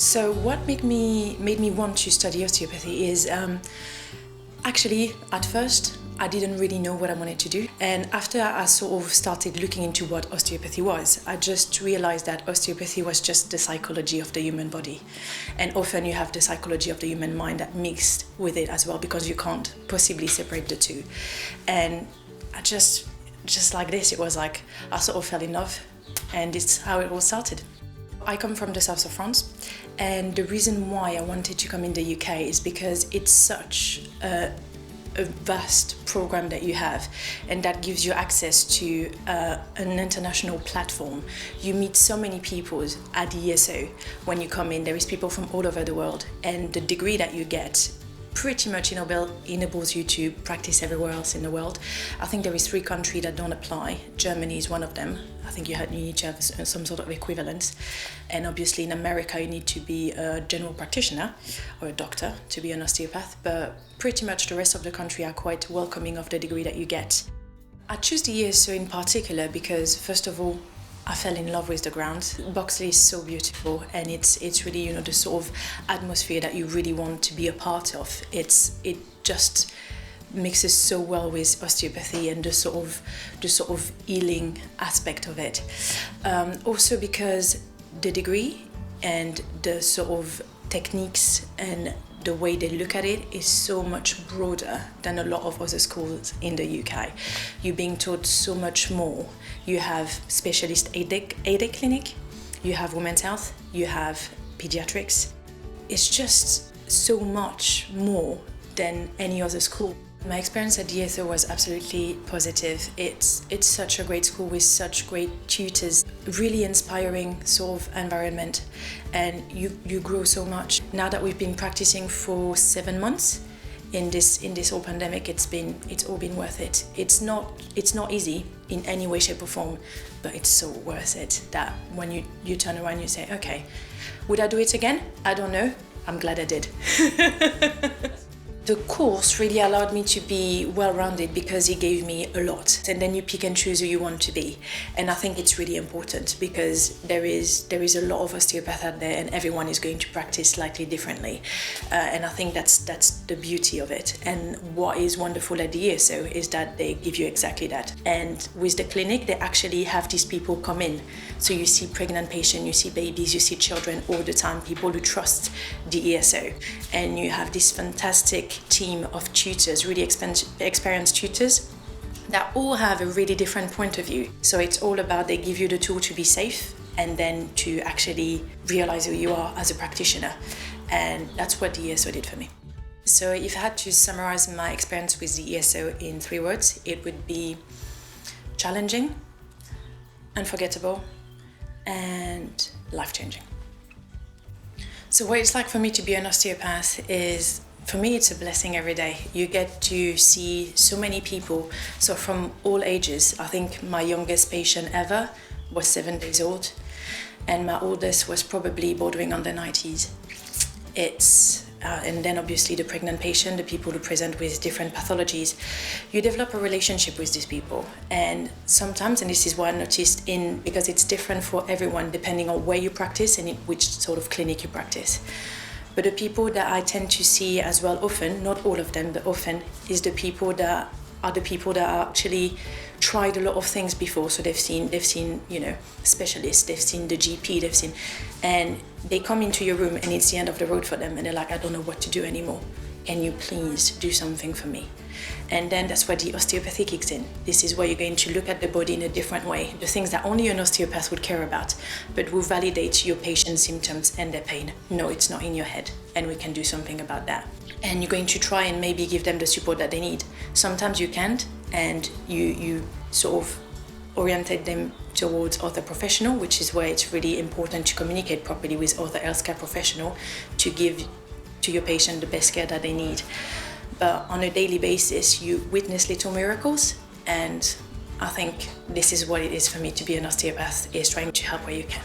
So what made me want to study osteopathy is actually at first I didn't really know what I wanted to do, and after I sort of started looking into what osteopathy was, I just realized that osteopathy was just the psychology of the human body, and often you have the psychology of the human mind that mixed with it as well, because you can't possibly separate the two. And I just like this, it was like I sort of fell in love, and it's how it all started. I come from the south of France, and the reason why I wanted to come in the UK is because it's such a vast program that you have, and that gives you access to an international platform. You meet so many people at ESO. When you come in, there is people from all over the world, and the degree that you get pretty much enables you to practice everywhere else in the world. I think there is 3 countries that don't apply. Germany is one of them. I think you need to have some sort of equivalence. And obviously in America you need to be a general practitioner or a doctor to be an osteopath, but pretty much the rest of the country are quite welcoming of the degree that you get. I choose the ESO in particular because, first of all, I fell in love with the ground. Boxley is so beautiful, and it's really, the sort of atmosphere that you really want to be a part of. It just mixes so well with osteopathy and the sort of healing aspect of it. Also because the degree and the sort of techniques and the way they look at it is so much broader than a lot of other schools in the UK. You're being taught so much more. You have specialist ADEC clinic, you have women's health, you have pediatrics. It's just so much more than any other school. My experience at ESO was absolutely positive. It's such a great school with such great tutors, really inspiring sort of environment, and you grow so much. Now that we've been practicing for 7 months in this whole pandemic, it's all been worth it. It's not easy in any way, shape or form, but it's so worth it that when you turn around you say, okay, would I do it again? I don't know. I'm glad I did. The course really allowed me to be well-rounded because it gave me a lot, and then you pick and choose who you want to be. And I think it's really important because there is a lot of osteopaths out there, and everyone is going to practice slightly differently. And I think that's the beauty of it. And what is wonderful at the ESO is that they give you exactly that. And with the clinic, they actually have these people come in. So you see pregnant patients, you see babies, you see children all the time, people who trust the ESO. And you have this fantastic team of tutors, really experienced tutors that all have a really different point of view. So it's all about they give you the tool to be safe and then to actually realize who you are as a practitioner. And that's what the ESO did for me. So if I had to summarize my experience with the ESO in 3 words, it would be challenging, unforgettable, and life-changing. So what it's like for me to be an osteopath is, for me, it's a blessing every day. You get to see so many people, so from all ages. I think my youngest patient ever was 7 days old, and my oldest was probably bordering on the 90s. And then obviously the pregnant patient, the people who present with different pathologies. You develop a relationship with these people, and sometimes, and this is what I noticed because it's different for everyone depending on where you practice and in which sort of clinic you practice. But the people that I tend to see as well often, not all of them, but often, is the people that are actually tried a lot of things before. So they've seen, specialists, they've seen the GP, and they come into your room and it's the end of the road for them, and they're like, I don't know what to do anymore. Can you please do something for me? And then that's where the osteopathy kicks in. This is where you're going to look at the body in a different way. The things that only an osteopath would care about, but will validate your patient's symptoms and their pain. No, it's not in your head, and we can do something about that. And you're going to try and maybe give them the support that they need. Sometimes you can't, and you sort of orientate them towards other professional, which is where it's really important to communicate properly with other healthcare professional to give to your patient the best care that they need. But on a daily basis, you witness little miracles, and I think this is what it is for me to be an osteopath, is trying to help where you can.